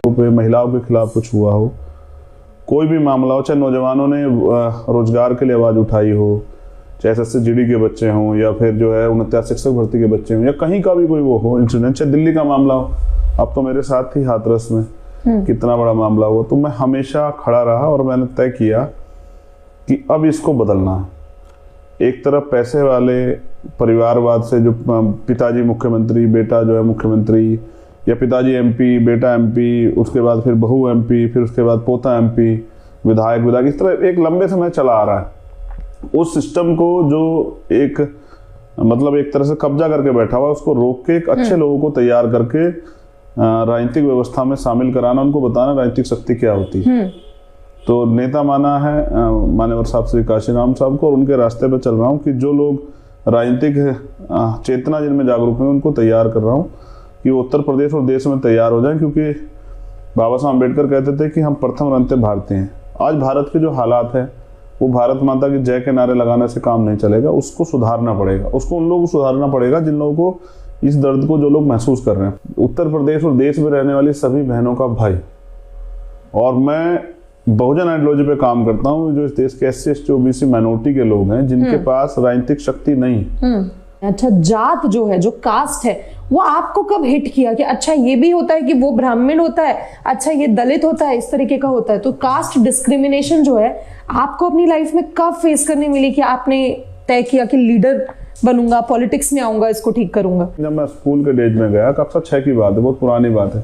जगहों पे महिलाओं के खिलाफ कुछ हुआ हो, कोई भी मामला हो, चाहे नौजवानों ने रोजगार के लिए आवाज़ उठाई हो, चाहे SSC GD के बच्चे हों या फिर जो है 49 शिक्षक भर्ती के बच्चे हों या कहीं का भी कोई वो हो इंसिडेंट, चाहे दिल्ली का मामला हो, अब तो मेरे साथ ही हाथरस में कितना बड़ा मामला हुआ, तो मैं हमेशा खड़ा रहा और मैंने तय किया कि अब इसको बदलना है। एक तरफ पैसे वाले परिवारवाद से जो पिताजी मुख्यमंत्री, बेटा जो है मुख्यमंत्री, या पिताजी MP, बेटा MP, उसके बाद फिर बहू MP, फिर उसके बाद पोता MP, विधायक, इस तरह एक लंबे समय चला आ रहा है। उस सिस्टम को जो एक मतलब एक तरह से कब्जा करके बैठा हुआ, उसको रोक के एक अच्छे लोगों को तैयार करके राजनीतिक व्यवस्था में शामिल कराना, उनको बताना राजनीतिक शक्ति क्या होती है। तो नेता माना है मान्यवर साहब श्री काशीराम साहब को, और उनके रास्ते पर चल रहा हूँ कि जो लोग राजनीतिक चेतना जिनमें जागरूक है उनको तैयार कर रहा हूँ कि वो उत्तर प्रदेश और देश में तैयार हो जाएं, क्योंकि बाबा साहब अम्बेडकर कहते थे कि हम प्रथम रंते भारतीय हैं। आज भारत के जो हालात है वो भारत माता की जय के नारे लगाने से काम नहीं चलेगा, उसको सुधारना पड़ेगा। उसको उन लोगों को सुधारना पड़ेगा जिन लोगों को इस दर्द को जो लोग महसूस कर रहे हैं। उत्तर प्रदेश और देश में रहने वाली सभी बहनों का भाई, और मैं बहुजन आइडियोलॉजी पे काम करता हूँ, जो इस देश के SC ST OBC माइनॉरिटी के लोग हैं जिनके पास राजनीतिक शक्ति नहीं। अच्छा, जात जो है, जो कास्ट है, वो आपको कब हिट किया कि अच्छा ये भी होता है कि वो ब्राह्मण होता है, अच्छा ये दलित होता है, इस तरीके का होता है? तो कास्ट डिस्क्रिमिनेशन जो है आपको अपनी लाइफ में कब फेस करने मिली कि आपने तय किया कि लीडर बनूंगा, पॉलिटिक्स में आऊंगा, इसको ठीक करूंगा? जब मैं स्कूल के डेज में गया, कक्षा 6 की बात है, बहुत पुरानी बात है,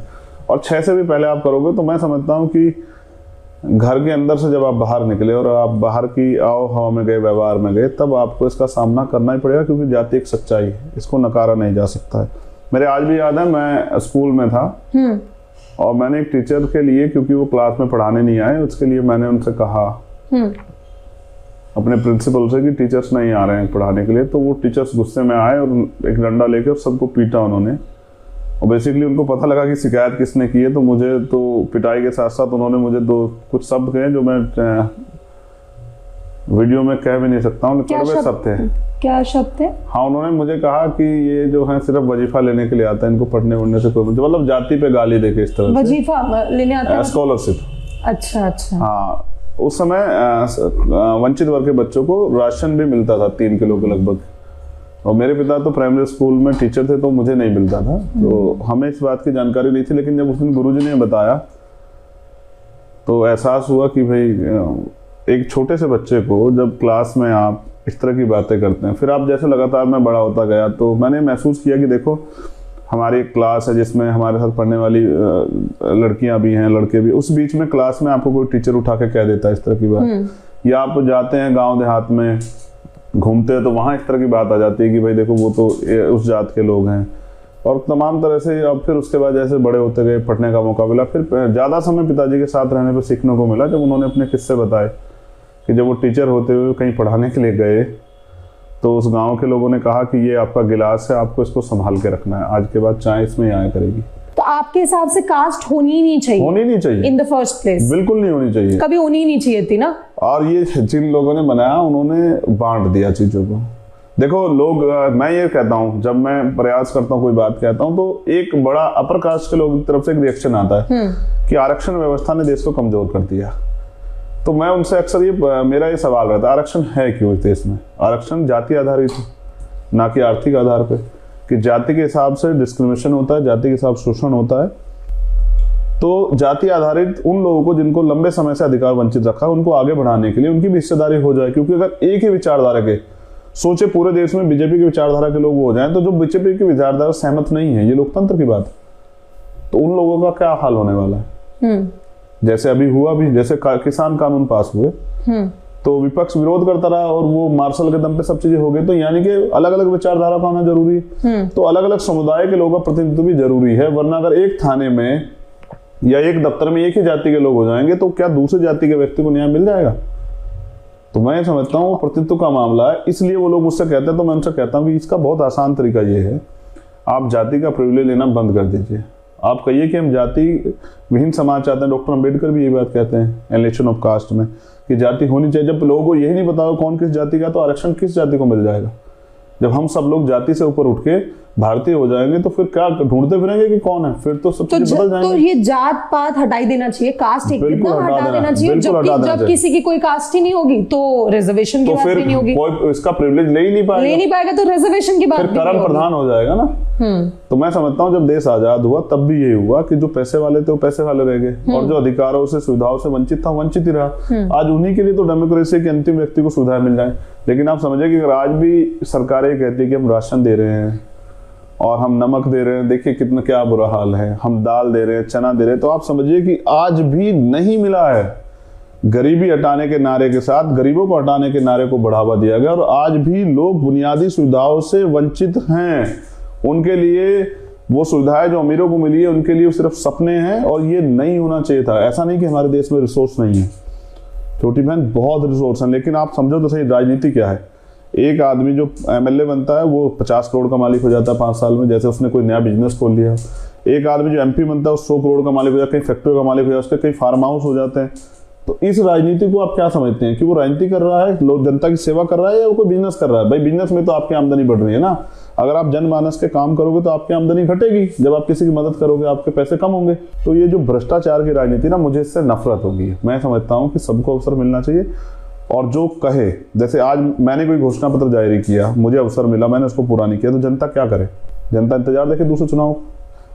और 6 से भी पहले आप करोगे तो मैं समझता हूँ कि घर के अंदर से जब आप बाहर निकले और आप बाहर की आओ हवा में गए, व्यवहार में गए, तब आपको इसका सामना करना ही पड़ेगा, क्योंकि जाति एक सच्चाई है, इसको नकारा नहीं जा सकता है। मेरे आज भी याद है, मैं स्कूल में था और मैंने एक टीचर के लिए, क्योंकि वो क्लास में पढ़ाने नहीं आए, उसके लिए मैंने उनसे कहा अपने प्रिंसिपल से कि टीचर्स नहीं आ रहे हैं पढ़ाने के लिए। तो वो टीचर्स गुस्से में आए और एक डंडा लेके सबको पीटा उन्होंने, और बेसिकली उनको पता लगा कि शिकायत किसने की है। तो मुझे तो पिटाई के साथ साथ उन्होंने मुझे कुछ शब्द कहे जो मैं वीडियो में कह भी नहीं सकता हूँ, कड़वे शब्द थे। क्या शब्द थे? हाँ, उन्होंने मुझे कहा कि ये जो है सिर्फ वजीफा लेने के लिए आता है, इनको पढ़ने वढ़ने से कोई मतलब जाति पे गाली देके इस तरह। वजीफा लेने आता है? स्कॉलरशिप। अच्छा। हाँ, उस समय वंचित वर्ग के बच्चों को राशन भी मिलता था 3 किलो के लगभग, और मेरे पिता तो प्राइमरी स्कूल में टीचर थे तो मुझे नहीं मिलता था, तो हमें इस बात की जानकारी नहीं थी। लेकिन जब उस दिन गुरुजी ने बताया तो एहसास हुआ कि भाई एक छोटे से बच्चे को जब क्लास में आप इस तरह की बातें करते हैं, फिर आप जैसे लगातार मैं बड़ा होता गया तो मैंने महसूस किया कि देखो हमारी एक क्लास है जिसमें हमारे साथ पढ़ने वाली लड़कियां भी हैं, लड़के भी, उस बीच में क्लास में आपको कोई टीचर उठा के कह देता है इस तरह की बात, या आप जाते हैं गांव देहात में घूमते हैं तो वहाँ इस तरह की बात आ जाती है कि भाई देखो वो तो उस जात के लोग हैं, और तमाम तरह से। अब फिर उसके बाद जैसे बड़े होते गए, पढ़ने का मौका मिला, फिर ज़्यादा समय पिताजी के साथ रहने पर सीखने को मिला, जब उन्होंने अपने किस्से बताए कि जब वो टीचर होते हुए कहीं पढ़ाने के लिए गए तो उस गांव के लोगों ने कहा कि ये आपका गिलास है, आपको इसको संभाल के रखना है, आज के बाद चाय इसमें आया करेगी। तो आपके हिसाब से कास्ट होनी नहीं चाहिए इन द फर्स्ट प्लेस? बिल्कुल नहीं होनी चाहिए, कभी होनी नहीं चाहिए थी ना। और ये जिन लोगों ने बनाया उन्होंने बांट दिया चीजों को। देखो लोग, मैं ये कहता हूँ, जब मैं प्रयास करता हूँ कोई बात कहता हूँ तो एक बड़ा अपर कास्ट के लोगों की तरफ से एक रिएक्शन आता है कि आरक्षण व्यवस्था ने देश को कमजोर कर दिया। तो मैं उनसे अक्सर मेरा ये सवाल रहता है, आरक्षण है क्यों इस देश में? आरक्षण जाति आधारित है, ना कि आर्थिक आधार पे, कि जाति के हिसाब से डिस्क्रिमिनेशन होता है, जाति के हिसाब से शोषण होता है। तो जाति आधारित उन लोगों को जिनको लंबे समय से अधिकार वंचित रखा, उनको आगे बढ़ाने के लिए उनकी भी हिस्सेदारी हो जाए, क्योंकि अगर एक ही विचारधारा के, सोचे पूरे देश में बीजेपी की विचारधारा के लोग हो जाएं, तो जो बीजेपी की विचारधारा सहमत नहीं है, ये लोकतंत्र की बात है, तो उन लोगों का क्या हाल होने वाला है? जैसे अभी हुआ भी, जैसे किसान कानून पास हुए तो विपक्ष विरोध करता रहा और वो मार्शल के दम पे सब चीजें हो गई। तो यानी कि अलग अलग विचारधारा का आना जरूरी है, तो अलग अलग समुदाय के लोगों का प्रतिनिधित्व भी जरूरी है। वरना अगर एक थाने में या एक दफ्तर में एक ही जाति के लोग हो जाएंगे तो क्या दूसरी जाति के व्यक्ति को न्याय मिल जाएगा? तो मैं समझता हूँ प्रतिनिधित्व का मामला है, इसलिए वो लोग मुझसे कहते हैं, तो मैं उनसे कहता हूँ कि इसका बहुत आसान तरीका ये है, आप जाति का प्रिविलेज लेना बंद कर दीजिए। आप कहिए कि हम जाति विहीन समाज चाहते हैं। डॉक्टर अंबेडकर भी यही बात कहते हैं एलिनेशन ऑफ कास्ट में, कि जाति होनी चाहिए। जब लोगों को यही नहीं बताओ कौन किस जाति का, तो आरक्षण किस जाति को मिल जाएगा? जब हम सब लोग जाति से ऊपर उठ के भारतीय हो जाएंगे तो फिर क्या ढूंढते फिरेंगे कि कौन है, फिर तो सब चीजें बदल जाएंगे। तो ये जात पात हटाई देना चाहिए, कास्ट एक बिल्कुल हटा देना चाहिए। बिल्कुल हटा देना जब चाहिए। किसी की कोई कास्ट ही नहीं होगी तो रिजर्वेशन की तो बात फिर भी नहीं होगी, कोई इसका प्रिविलेज ले ही नहीं पाएगा तो रिजर्वेशन की बात फिर भी नहीं कर्म होगी। प्रधान हो जाएगा ना। तो मैं समझता हूँ जब देश आजाद हुआ तब भी यही हुआ कि जो पैसे वाले थे वो पैसे वाले रह गए और जो अधिकारों से सुविधाओं से वंचित था वंचित ही रहा। आज उन्हीं के लिए तो डेमोक्रेसी के अंतिम व्यक्ति को सुविधाएं मिल जाए। लेकिन आप समझिए कि अगर आज भी सरकारें कहती है कि हम राशन दे रहे हैं और हम नमक दे रहे हैं, देखिए कितना क्या बुरा हाल है, हम दाल दे रहे हैं, चना दे रहे हैं, तो आप समझिए कि आज भी नहीं मिला है। गरीबी हटाने के नारे के साथ गरीबों को हटाने के नारे को बढ़ावा दिया गया और आज भी लोग बुनियादी सुविधाओं से वंचित हैं। उनके लिए वो सुविधाएं जो अमीरों को मिली है उनके लिए सिर्फ सपने हैं और ये नहीं होना चाहिए था। ऐसा नहीं कि हमारे देश में रिसोर्स नहीं है, छोटी बहन बहुत रिसोर्स हैं, लेकिन आप समझो तो सही राजनीति क्या है। एक आदमी जो एमएलए बनता है वो 50 करोड़ का मालिक हो जाता है 5 साल में, जैसे उसने कोई नया बिजनेस खोल लिया। एक आदमी जो एमपी बनता है वो 100 करोड़ का मालिक हो जाता है, कहीं फैक्ट्री का मालिक हो जाता है, उसके कई फार्म हाउस हो जाते हैं। तो इस राजनीति को आप क्या समझते हैं कि वो राजनीति कर रहा है, लोग जनता की सेवा कर रहा है या वो कोई बिजनेस कर रहा है? भाई बिजनेस में तो आपकी आमदनी बढ़ रही है ना। अगर आप जनमानस के काम करोगे तो आपकी आमदनी घटेगी, जब आप किसी की मदद करोगे आपके पैसे कम होंगे। तो ये जो भ्रष्टाचार की राजनीति ना, मुझे इससे नफरत होगी। मैं समझता हूँ कि सबको अवसर मिलना चाहिए और जो कहे, जैसे आज मैंने कोई घोषणा पत्र जारी किया, मुझे अवसर मिला, मैंने उसको पूरा नहीं किया, तो जनता क्या करे? जनता इंतजार देखे दूसरे चुनाव।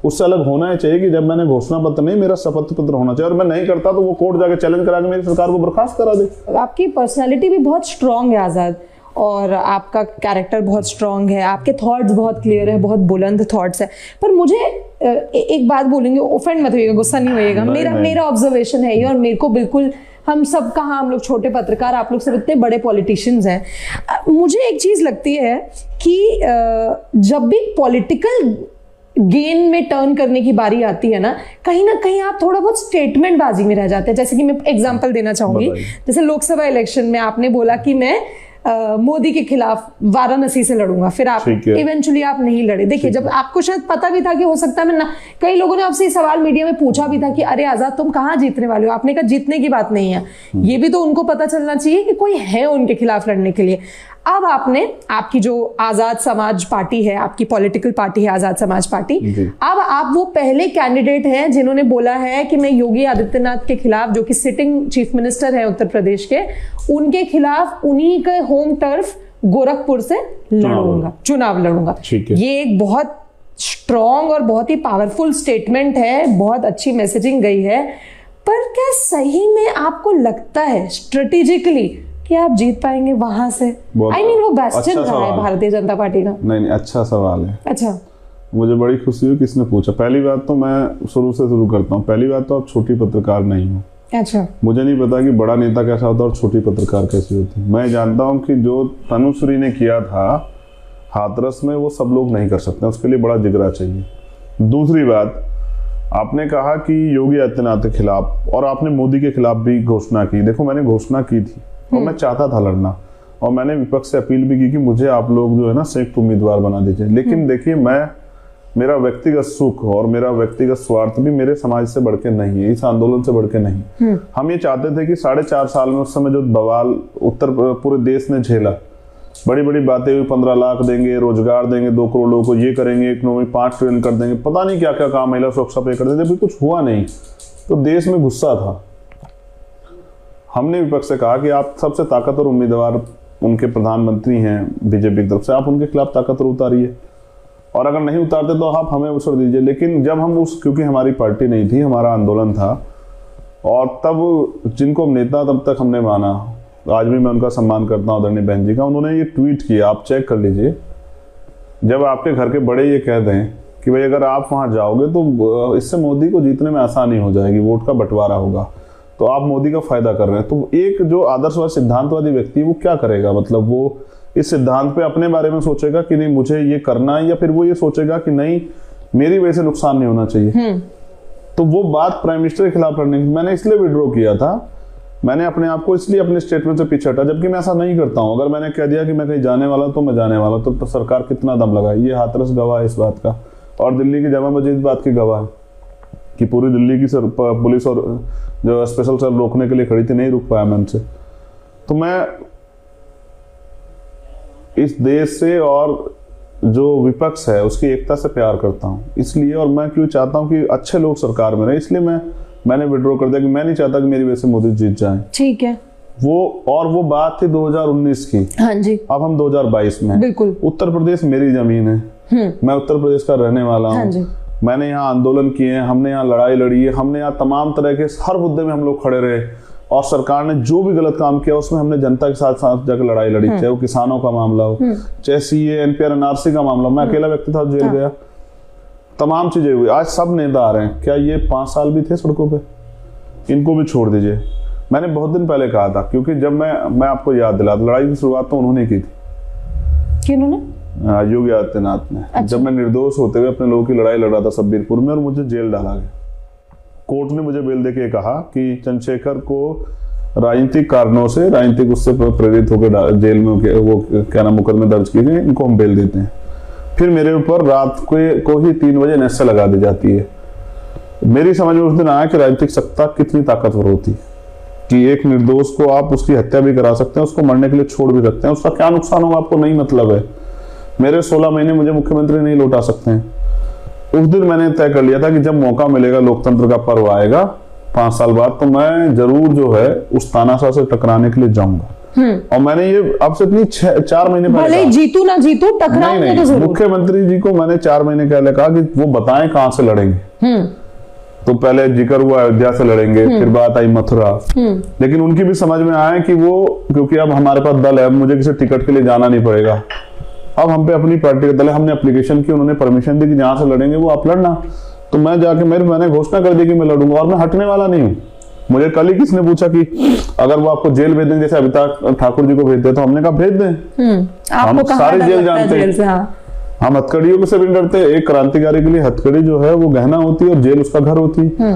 उससे अलग होना ही चाहिए कि जब मैंने घोषणा पत्र नहीं, मेरा शपथ पत्र होना चाहिए और मैं नहीं करता तो वो कोर्ट जाके चैलेंज करा के मेरी सरकार को बर्खास्त करा दे। आपकी पर्सनालिटी भी बहुत स्ट्रांग है आजाद, और आपका कैरेक्टर बहुत स्ट्रांग है, आपके थॉट्स बहुत क्लियर है, बहुत बुलंद थॉट्स है। पर मुझे एक बात बोलेंगे, ऑफेंड मत होइएगा, गुस्सा नहीं होइएगा, मेरा ऑब्जर्वेशन है ये, और मेरे को बिल्कुल, हम सब कहाँ, हम लोग छोटे पत्रकार, आप लोग सब इतने बड़े पॉलिटिशियंस हैं। मुझे एक चीज लगती है कि जब भी पॉलिटिकल गेन में टर्न करने की बारी आती है ना कहीं आप थोड़ा बहुत स्टेटमेंट बाजी में रह जाते हैं। जैसे कि मैं एग्जांपल देना चाहूंगी, जैसे लोकसभा इलेक्शन में आपने बोला कि मैं मोदी के खिलाफ वाराणसी से लड़ूंगा, फिर आप इवेंचुअली आप नहीं लड़े। देखिए, जब आपको शायद पता भी था कि हो सकता है मैं ना, कई लोगों ने आपसे ये सवाल मीडिया में पूछा भी था कि अरे आजाद तुम कहाँ जीतने वाले हो, आपने कहा जीतने की बात नहीं है, ये भी तो उनको पता चलना चाहिए कि कोई है उनके खिलाफ लड़ने के लिए। अब आपने, आपकी जो आजाद समाज पार्टी है, आपकी पॉलिटिकल पार्टी है आजाद समाज पार्टी, अब आप वो पहले कैंडिडेट हैं जिन्होंने बोला है कि मैं योगी आदित्यनाथ के खिलाफ, जो कि सिटिंग चीफ मिनिस्टर है उत्तर प्रदेश के, उनके खिलाफ उन्हीं के होम टर्फ गोरखपुर से चुनाव लड़ूंगा। ये एक बहुत स्ट्रॉन्ग और बहुत ही पावरफुल स्टेटमेंट है, बहुत अच्छी मैसेजिंग गई है। पर क्या सही में आपको लगता है स्ट्रेटेजिकली कि आप जीत पाएंगे वहां से? आई मीन वो बेस्टन रहा है भारतीय जनता पार्टी का। नहीं, अच्छा सवाल है। अच्छा, मुझे बड़ी खुशी हुई किसने पूछा। पहली बात तो मैं शुरू करता हूँ, पहली बात तो आप छोटी पत्रकार नहीं हो। अच्छा, मुझे नहीं पता कि बड़ा नेता कैसा होता और छोटी पत्रकार कैसी होती। मैं जानता हूँ कि जो तनुश्री ने किया था हाथरस में, वो सब लोग नहीं कर सकते, उसके लिए बड़ा जिगरा चाहिए। दूसरी बात, आपने कहा कि योगी आदित्यनाथ के खिलाफ और आपने मोदी के खिलाफ भी घोषणा की। देखो, मैंने घोषणा की थी और मैं चाहता था लड़ना, और मैंने विपक्ष से अपील भी की कि मुझे आप लोग जो है ना संयुक्त उम्मीदवार बना दीजिए। लेकिन देखिए, मेरा व्यक्तिगत सुख और मेरा व्यक्तिगत स्वार्थ भी मेरे समाज से बढ़ के नहीं है, इस आंदोलन से बढ़ के नहीं। हम ये चाहते थे कि 4.5 साल में उस समय जो बवाल पूरे देश ने झेला, बड़ी बड़ी बातें हुई, 15 लाख देंगे, रोजगार देंगे 2 करोड़ लोगों को, ये करेंगे, इकोनॉमी 5 ट्रिलियन कर देंगे, पता नहीं क्या क्या काम, महिला सुरक्षा पे कर देंगे, अभी कुछ हुआ नहीं। तो देश में गुस्सा था। हमने विपक्ष से कहा कि आप सबसे ताकतवर उम्मीदवार उनके प्रधानमंत्री हैं बीजेपी की तरफ से, आप उनके खिलाफ ताकतवर उतारिए, और अगर नहीं उतारते तो आप हमें अवसर दीजिए। लेकिन जब हम क्योंकि हमारी पार्टी नहीं थी, हमारा आंदोलन था, और तब जिनको नेता तब तक हमने माना, आज भी मैं उनका सम्मान करता हूँ, आदरणीय बहन जी का, उन्होंने ये ट्वीट किया, आप चेक कर लीजिए। जब आपके घर के बड़े ये कह दें कि भाई अगर आप वहाँ जाओगे तो इससे मोदी को जीतने में आसानी हो जाएगी, वोट का बंटवारा होगा, तो आप मोदी का फायदा कर रहे हैं। तो एक जो आदर्शवाद सिद्धांतवादी व्यक्ति, वो क्या करेगा? मतलब वो इस सिद्धांत पे अपने बारे में सोचेगा कि नहीं मुझे ये करना है, या फिर वो ये सोचेगा कि नहीं मेरी वजह से नुकसान नहीं होना चाहिए। तो वो बात प्राइम मिनिस्टर के खिलाफ लड़ने की मैंने इसलिए विड्रॉ किया था, मैंने अपने आप को इसलिए अपने स्टेटमेंट से पीछे हटा, जबकि मैं ऐसा नहीं करता हूं। अगर मैंने कह दिया कि मैं कहीं जाने वाला हूं तो मैं जाने वाला हूं, तो सरकार कितना दम लगाए। ये हाथरस गवाह है इस बात का, और दिल्ली की जामा मस्जिद बात की गवाह है कि पूरी दिल्ली की पुलिस और जो स्पेशल सेल रोकने के लिए खड़ी थी, नहीं रुक पाया मैं उनसे। तो मैं इस देश से और जो विपक्ष है उसकी एकता से प्यार करता हूँ इसलिए, और मैं क्यों चाहता हूँ कि अच्छे लोग सरकार में रहे, इसलिए मैंने विड्रॉ कर दिया कि मैं नहीं चाहता कि मेरी वजह से मोदी जीत जाए। ठीक है। वो बात थी 2019 की। हाँ जी। अब हम 2022 में। बिल्कुल। उत्तर प्रदेश मेरी जमीन है, मैं उत्तर प्रदेश का रहने वाला हूँ। हाँ जी। मैंने यहाँ आंदोलन किए हैं, हमने यहाँ लड़ाई लड़ी है, हमने यहाँ तमाम तरह के हर मुद्दे में हम लोग खड़े रहे, और सरकार ने जो भी गलत काम किया उसमें हमने जनता के साथ साथ जाकर लड़ाई लड़ी, चाहे वो किसानों का मामला हो, चाहे सीए एनपीआर एनआरसी का मामला, मैं अकेला व्यक्ति था जेल गया, तमाम चीजें हुई। आज सब नेता आ रहे हैं, क्या ये 5 साल भी थे सड़कों पे? इनको भी छोड़ दीजिए। मैंने बहुत दिन पहले कहा था, क्योंकि जब मैं आपको याद दिला, लड़ाई की शुरुआत तो उन्होंने की थी। किन्होंने? योगी आदित्यनाथ ने। अच्छा। जब मैं निर्दोष होते हुए अपने लोगों की लड़ाई लड़ रहा था सब्बीरपुर में, और मुझे जेल डाला गया, कोर्ट ने मुझे बेल देके कहा कि चंद्रशेखर को राजनीतिक कारणों से, राजनीतिक उससे प्रेरित होकर जेल में वो क्या नाम मुकदमे दर्ज किए गए, इनको हम बेल देते हैं। फिर मेरे ऊपर रात को ही 3 बजे नशा लगा दी जाती है। मेरी समझ में उस दिन आया कि राजनीतिक सत्ता कितनी ताकतवर होती है, कि एक निर्दोष को आप उसकी हत्या भी करा सकते हैं, उसको मरने के लिए छोड़ भी सकते हैं, उसका क्या नुकसान होगा आपको नहीं मतलब है। मेरे 16 महीने मुझे मुख्यमंत्री नहीं लौटा सकते हैं। उस दिन मैंने तय कर लिया था कि जब मौका मिलेगा, लोकतंत्र का पर्व आएगा 5 साल बाद, तो मैं जरूर जो है उस तानाशाह से टकराने के लिए जाऊंगा। और मैंने ये अब से इतनी 4 महीने पहले जीतू ना जीतू टकराएंगे तो जरूर। मुख्यमंत्री जी को मैंने 4 महीने पहले कहा कि वो बताएं कहां से लड़ेंगे। तो पहले जिक्र हुआ अयोध्या से लड़ेंगे, फिर बात आई मथुरा, लेकिन उनकी भी समझ में आया कि वो, क्योंकि अब हमारे पास दल है, अब मुझे किसी टिकट के लिए जाना नहीं पड़ेगा, अब हम पे अपनी पार्टी का दल है, हमने एप्लीकेशन की, उन्होंने परमिशन दी कि जहां से लड़ेंगे वो आप लड़ना। तो मैं जाके मैंने घोषणा कर दी कि मैं लड़ूंगा, और मैं हटने वाला नहीं हूँ। मुझे कल ही किसने पूछा कि अगर वो आपको जेल भेज दें, जैसे अमिताभ ठाकुर जी को भेज दे, तो हमने कहा भेज दें। हम सारे जेल जानते हैं, हम हथकड़ियों से भी डरते हैं। एक क्रांतिकारी के लिए हथकड़ी जो है वो गहना होती है, और जेल उसका घर होती है।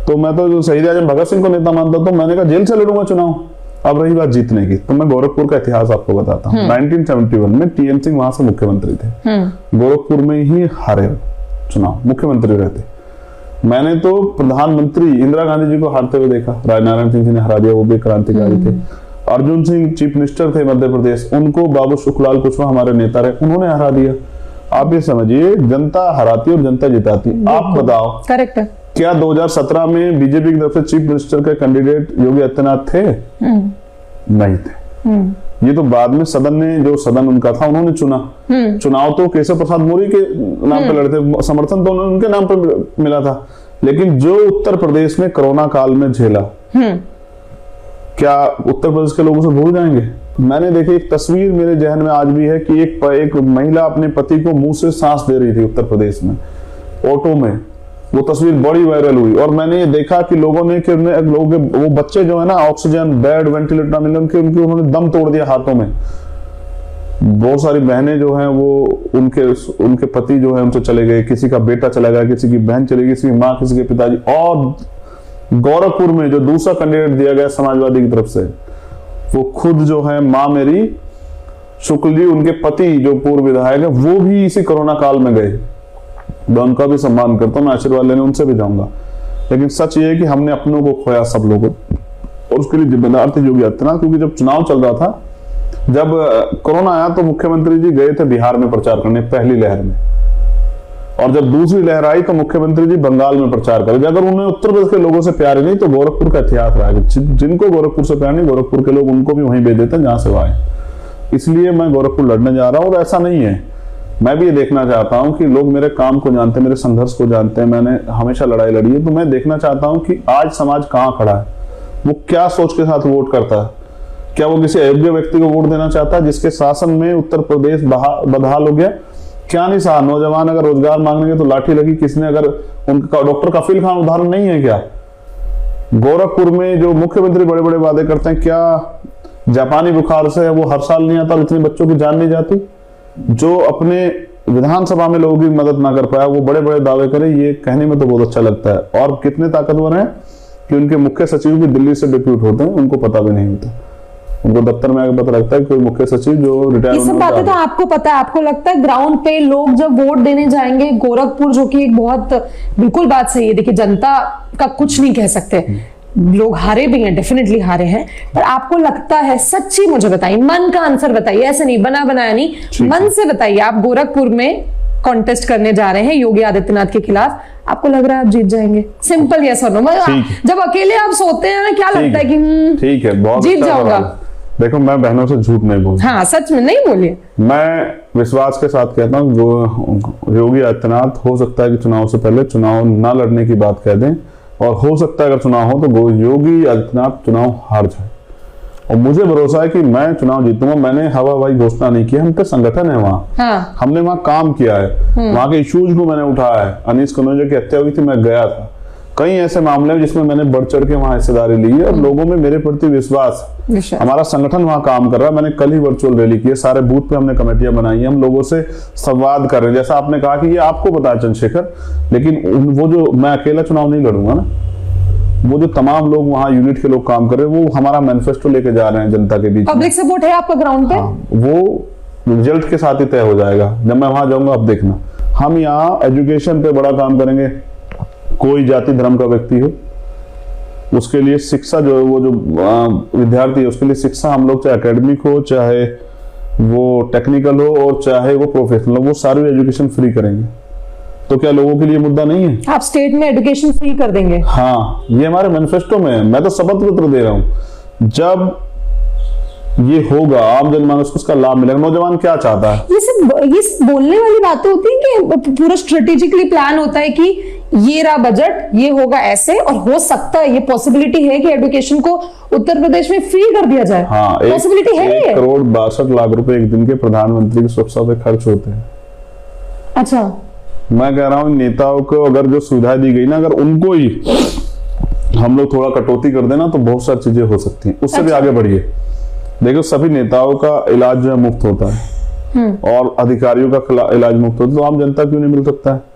तो मैं तो शहीद आजम भगत सिंह को नेता मानता, तो मैंने कहा जेल से लड़ूंगा चुनाव। अब रही बात जीतने की, तो मैं गोरखपुर का इतिहास आपको बताता हूँ। 1971 में टीएन सिंह वहां से मुख्यमंत्री थे, गोरखपुर में ही हारे चुनाव, मुख्यमंत्री रहते। मैंने तो प्रधानमंत्री इंदिरा गांधी जी को हारते हुए देखा, राजनारायण सिंह जी ने हरा दिया, वो भी क्रांतिकारी थे। अर्जुन सिंह चीफ मिनिस्टर थे मध्य प्रदेश, उनको बाबू सुखलाल कुशवाहा हमारे नेता रहे, उन्होंने हरा दिया। आप ये समझिए, जनता हराती और जनता जिताती। आप बताओ, करेक्ट है क्या 2017 में बीजेपी की तरफ से चीफ मिनिस्टर के कैंडिडेट योगी आदित्यनाथ थे? नहीं थे। ये तो बाद में सदन ने, जो सदन उनका था, उन्होंने चुना। चुनाव तो केशव प्रसाद मौर्य के नाम पे लड़ते, समर्थन तो उनके नाम पे मिला था। लेकिन जो उत्तर प्रदेश में कोरोना काल में झेला, क्या उत्तर प्रदेश के लोग उसे भूल जाएंगे? मैंने देखी एक तस्वीर मेरे जहन में आज भी है कि एक महिला अपने पति को मुंह से सांस दे रही थी उत्तर प्रदेश में, ऑटो में। वो तस्वीर बड़ी वायरल हुई, और मैंने ये देखा कि लोगों ने वो बच्चे जो है ना, ऑक्सीजन बेड वेंटिलेटर मिले, उन्होंने दम तोड़ दिया हाथों में। बहुत सारी बहनें जो हैं वो उनके पति जो है उनसे चले गए, किसी का बेटा चला गया, किसी की बहन चली गई, किसी की माँ, किसी के पिताजी। और गोरखपुर में जो दूसरा कैंडिडेट दिया गया समाजवादी की तरफ से, वो खुद जो है माँ मेरी शुक्ल जी, उनके पति जो पूर्व विधायक है, वो भी इसी कोरोना काल में गए। मैं उनका भी सम्मान करता हूँ, मैं आशीर्वाद लेने उनसे भी जाऊंगा। लेकिन सच ये है कि हमने अपनों को खोया, सब लोगों, और उसके लिए जिम्मेदार थे योगी आदित्यनाथ। क्योंकि जब चुनाव चल रहा था, जब कोरोना आया, तो मुख्यमंत्री जी गए थे बिहार में प्रचार करने, पहली लहर में, और जब दूसरी लहर आई तो मुख्यमंत्री जी बंगाल में प्रचार करे। अगर उन्हें उत्तर प्रदेश के लोगों से प्यार नहीं, तो गोरखपुर का इतिहास रहा है, जिनको गोरखपुर से प्यार नहीं, गोरखपुर के लोग उनको भी वहीं भेज देते हैं जहां से वो आए। इसलिए मैं गोरखपुर लड़ने जा रहा हूँ। और ऐसा नहीं है, मैं भी ये देखना चाहता हूं कि लोग मेरे काम को जानते हैं, मेरे संघर्ष को जानते हैं, मैंने हमेशा लड़ाई लड़ी है। तो मैं देखना चाहता हूं कि आज समाज कहां खड़ा है, वो क्या सोच के साथ वोट करता है। क्या वो किसी अयोग्य व्यक्ति को वोट देना चाहता है जिसके शासन में उत्तर प्रदेश बदहाल हो गया? क्या नहीं सहा, नौजवान अगर रोजगार मांगेंगे तो लाठी लगी किसने? अगर उनका डॉक्टर कफील खान उदाहरण नहीं है क्या? गोरखपुर में जो मुख्यमंत्री बड़े बड़े वादे करते हैं, क्या जापानी बुखार से वो हर साल नहीं आता, इतने बच्चों की जान नहीं जाती? जो अपने विधानसभा में लोगों की मदद ना कर पाया, वो बड़े बड़े दावे करे, ये कहने में तो बहुत अच्छा लगता है। और कितने ताकतवर हैं कि उनके मुख्य सचिव भी दिल्ली से डिप्यूट होते हैं, उनको पता भी नहीं होता। उनको दफ्तर में आगे पता लगता है कोई मुख्य सचिव जो रिटायर, ये सब बातें तो आपको पता है। आपको लगता है ग्राउंड पे लोग जब वोट देने जाएंगे, गोरखपुर जो कि एक बहुत, बिल्कुल बात सही है, देखिए जनता का कुछ नहीं कह सकते, लोग हारे भी हैं, डेफिनेटली हारे हैं, पर आपको लगता है, सच्ची मुझे बताइए, मन का आंसर बताइए, ऐसे नहीं बना बनाया नहीं, मन से बताइए, आप गोरखपुर में कॉन्टेस्ट करने जा रहे हैं योगी आदित्यनाथ के खिलाफ, आपको लग रहा है आप जीत जाएंगे? सिंपल यस और नो। जब अकेले आप सोते हैं ना, क्या लगता है कि ठीक है, बहुत जीत जाऊंगा? देखो, मैं बहनों से झूठ नहीं बोलता। हाँ, सच में नहीं बोलिए। मैं विश्वास के साथ कहता हूँ, योगी आदित्यनाथ हो सकता है कि चुनाव से पहले चुनाव ना लड़ने की बात कह दें, और हो सकता है अगर चुनाव हो तो योगी आदित्यनाथ चुनाव हार जाए, और मुझे भरोसा है कि मैं चुनाव जीतूंगा। मैंने हवाई घोषणा नहीं की, हम तो संगठन है वहाँ। हाँ। हमने वहाँ काम किया है, वहाँ के इश्यूज को मैंने उठाया है। अनीस कनौजिया की हत्या हुई थी, मैं गया था। कई ऐसे मामले हैं जिसमें मैंने बढ़ चढ़ के वहाँ हिस्सेदारी ली है, और लोगों में मेरे प्रति विश्वास, हमारा संगठन वहाँ काम कर रहा है। मैंने कल ही वर्चुअल रैली की है, सारे बूथ पे हमने कमेटियां बनाई है, हम लोगों से संवाद कर रहे हैं। जैसा आपने कहा कि ये आपको पता है चंद्रशेखर, लेकिन वो जो मैं अकेला चुनाव नहीं लड़ूंगा ना, वो जो तमाम लोग वहाँ यूनिट के लोग काम कर रहे हैं, वो हमारा मैनिफेस्टो लेके जा रहे हैं जनता के बीच। पब्लिक सपोर्ट है आपका ग्राउंड पे? हाँ, वो रिजल्ट के साथ ही तय हो जाएगा जब मैं वहां जाऊंगा, आप देखना। हम यहाँ एजुकेशन पे बड़ा काम करेंगे। कोई जाति धर्म का व्यक्ति हो, उसके लिए शिक्षा जो है, वो जो विद्यार्थी है उसके लिए शिक्षा हम लोग, चाहे एकेडमिक हो, चाहे वो टेक्निकल हो, और चाहे वो प्रोफेशनल हो, वो सारी एजुकेशन फ्री करेंगे। तो क्या लोगों के लिए मुद्दा नहीं है? आप स्टेट में एजुकेशन फ्री कर देंगे? हाँ, ये हमारे मैनिफेस्टो में है। मैं तो शपथ पत्र दे रहा हूँ, जब ये होगा आम जनमानस को उसका लाभ मिलेगा। नौजवान क्या चाहता है? ये सब बोलने वाली बातें होती हैं कि पूरा स्ट्रेटेजिकली प्लान होता है कि ये रहा बजट, ये होगा ऐसे, और हो सकता है, ये पॉसिबिलिटी है कि एजुकेशन को उत्तर प्रदेश में फ्री कर दिया जाए। हाँ, पॉसिबिलिटी है। 1 करोड़ 62 लाख रुपए एक दिन के प्रधानमंत्री की सुरक्षा पे खर्च होते हैं। अच्छा, मैं कह रहा हूँ नेताओं को अगर जो सुविधा दी गई ना, अगर उनको ही हम लोग थोड़ा कटौती कर देना, तो बहुत सारी चीजें हो सकती हैं। उससे भी आगे बढ़िए। देखो, सभी नेताओं का इलाज जो है मुफ्त होता है, और अधिकारियों का इलाज मुफ्त होता है, तो आम जनता क्यों नहीं मिल सकता है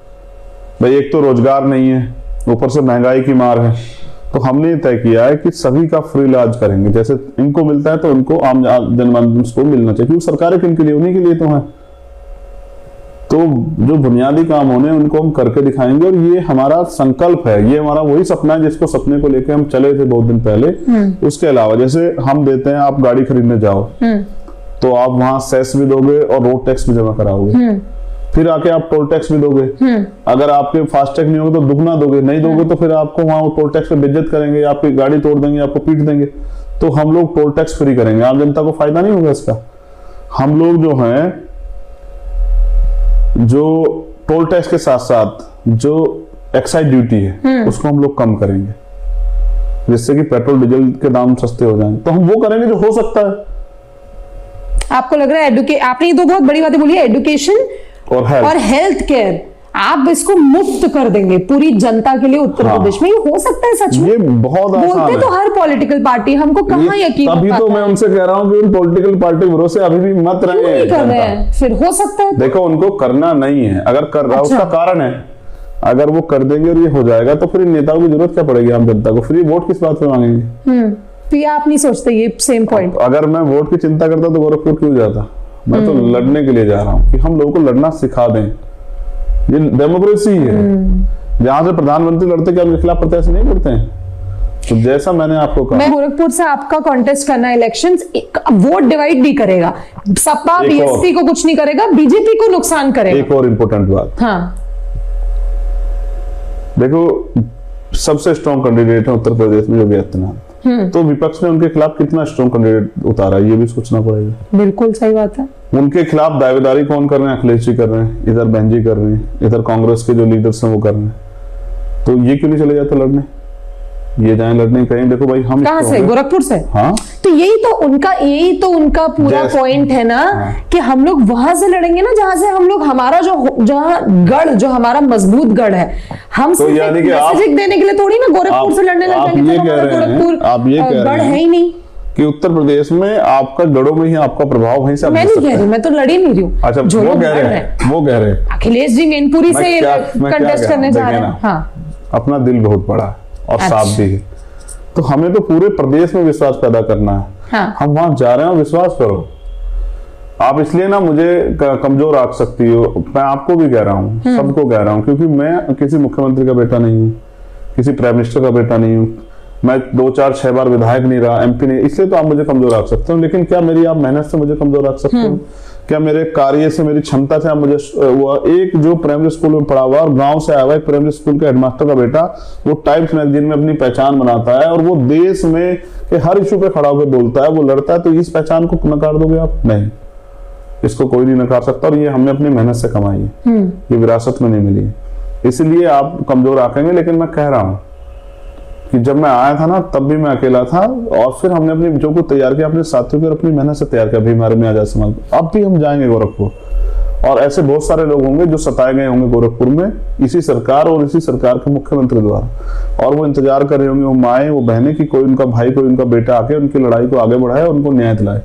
भाई? एक तो रोजगार नहीं है, ऊपर से महंगाई की मार है, तो हमने ये तय किया है कि सभी का फ्री इलाज करेंगे। जैसे इनको मिलता है तो उनको आम जनमानस को मिलना चाहिए, क्योंकि सरकारें किन के लिए? उन्हीं के लिए तो है। तो जो बुनियादी काम होने उनको हम करके दिखाएंगे, और ये हमारा संकल्प है, ये हमारा वही सपना है जिसको सपने को लेकर हम चले थे बहुत दिन पहले। उसके अलावा जैसे हम देते हैं, आप गाड़ी खरीदने जाओ तो आप वहां सेस भी दोगे और रोड टैक्स भी जमा कराओगे, फिर आके आप टोल टैक्स भी दोगे। अगर आपके फास्टैग नहीं होगा तो दुगना दोगे, नहीं दोगे तो फिर आपको वहां टोल टैक्स पे बेइज्जत करेंगे, आपकी गाड़ी तोड़ देंगे, आपको पीट देंगे। तो हम लोग टोल टैक्स फ्री करेंगे, आम जनता को फायदा नहीं होगा इसका। हम लोग जो हैं, जो टोल टैक्स के साथ साथ जो एक्साइज ड्यूटी है उसको हम लोग कम करेंगे, जिससे कि पेट्रोल डीजल के दाम सस्ते हो जाएं। तो हम वो करेंगे जो हो सकता है। आपको लग रहा है आपने ये दो बहुत बड़ी बातें बोली, एजुकेशन और हेल्थ केयर, आप इसको मुफ्त कर देंगे पूरी जनता के लिए उत्तर प्रदेश में। ये हो सकता है सच में? ये बहुत आसान बोलते है। तो हर पॉलिटिकल पार्टी, हमको कहाँ यकीन अभी तो मैं उनसे कह रहा हूँ कि उन पॉलिटिकल पार्टी भरोसे अभी भी मत रहे। कर रहे हैं, फिर हो सकता है। देखो, उनको करना नहीं है, अगर कर रहा उसका कारण है। अगर वो कर देंगे और ये हो जाएगा तो फिर नेताओं की जरूरत क्या पड़ेगी आम जनता को? फ्री वोट किस बात पे मांगेंगे? तो ये आप नहीं सोचते ये सेम पॉइंट? अगर मैं वोट की चिंता करता तो गोरखपुर क्यों जाता? मैं तो लड़ने के लिए जा रहा हूँ कि हम लोगों को लड़ना सिखा दें। ये डेमोक्रेसी है, जहां से प्रधानमंत्री लड़ते क्या उनके खिलाफ प्रत्याशी नहीं करते हैं? तो जैसा मैंने आपको कहा, मैं गोरखपुर से आपका कॉन्टेस्ट करना इलेक्शंस, वोट डिवाइड नहीं करेगा, सपा बीएसपी को कुछ नहीं करेगा, बीजेपी को नुकसान करेगा। एक और इम्पोर्टेंट बात, हाँ देखो, सबसे स्ट्रॉन्ग कैंडिडेट है उत्तर प्रदेश में योगी आदित्यनाथ, तो विपक्ष ने उनके खिलाफ कितना स्ट्रॉन्ग कैंडिडेट उतारा ये भी सोचना पड़ेगा। बिल्कुल सही बात है। उनके खिलाफ दावेदारी कौन कर रहे हैं? अखिलेश जी कर रहे हैं, इधर बहन जी कर रहे हैं, इधर कांग्रेस के जो लीडर्स हैं वो कर रहे हैं। तो ये क्यों नहीं चले जाते लड़ने? ये जाए लड़ने, कहीं देखो भाई हम कहां से? गोरखपुर से? हाँ, तो यही तो उनका पूरा पॉइंट है ना, कि हम लोग वहां से लड़ेंगे ना जहां से हम लोग, हमारा जहां गढ़, जो हमारा मजबूत गढ़ है, हम तो यानी कि मैसेज देने के लिए थोड़ी ना गोरखपुर से लड़ने लग जाएंगे। तो हमारा गोरखपुर गढ़ है ही नहीं कि उत्तर प्रदेश में आपका गढ़ों में ही आपका प्रभाव वहीं से। मैं नहीं कह रही, मैं तो लड़ी नहीं रही हूँ। अच्छा, वो कह रहे हैं अखिलेश जी मैनपुरी से कंटेस्ट करने जा रहे हैं। हाँ, अपना दिल बहुत बड़ा है और साफ भी है, तो हमें तो पूरे प्रदेश में विश्वास पैदा करना है। हाँ। हम वहां जा रहे हैं, विश्वास करो। आप इसलिए ना मुझे कमजोर आंक सकती हो, मैं आपको भी कह रहा हूँ, सबको कह रहा हूँ, क्योंकि मैं किसी मुख्यमंत्री का बेटा नहीं हूँ, किसी प्राइम मिनिस्टर का बेटा नहीं हूँ। मैं 2-4-6 बार विधायक नहीं रहा, एमपी नहीं, इसलिए तो आप मुझे कमजोर रख सकते हो, लेकिन क्या मेरी आप मेहनत से मुझे कमजोर रख सकते हो? क्या मेरे कार्य से, मेरी क्षमता से आप मुझे वो एक जो प्राइमरी स्कूल में पढ़ा हुआ और गांव से आया हुआ एक प्राइमरी स्कूल के हेडमास्टर का बेटा वो टाइम्स मैगजीन में अपनी पहचान बनाता है और वो देश में के हर इशू पे खड़ा होकर बोलता है, वो लड़ता है, तो इस पहचान को नकार दोगे आप? नहीं, इसको कोई नहीं नकार सकता और ये हमने अपनी मेहनत से कमाई है, ये विरासत में नहीं मिली है, इसलिए आप कमजोर आकेंगे। लेकिन मैं कह रहा हूं कि जब मैं आया था ना तब भी मैं अकेला था और फिर हमने अपनी जो को तैयार किया अपने साथियों को अपनी मेहनत से तैयार किया भीम आर्मी आजाद समाज। अब भी हम जाएंगे गोरखपुर और ऐसे बहुत सारे लोग होंगे जो सताए गए होंगे गोरखपुर में इसी सरकार और इसी सरकार के मुख्यमंत्री द्वारा, और वो इंतजार कर रहे होंगे, वो माएँ वो बहनें कि कोई उनका भाई कोई उनका बेटा आके उनकी लड़ाई को आगे बढ़ाए, उनको न्याय दिलाए।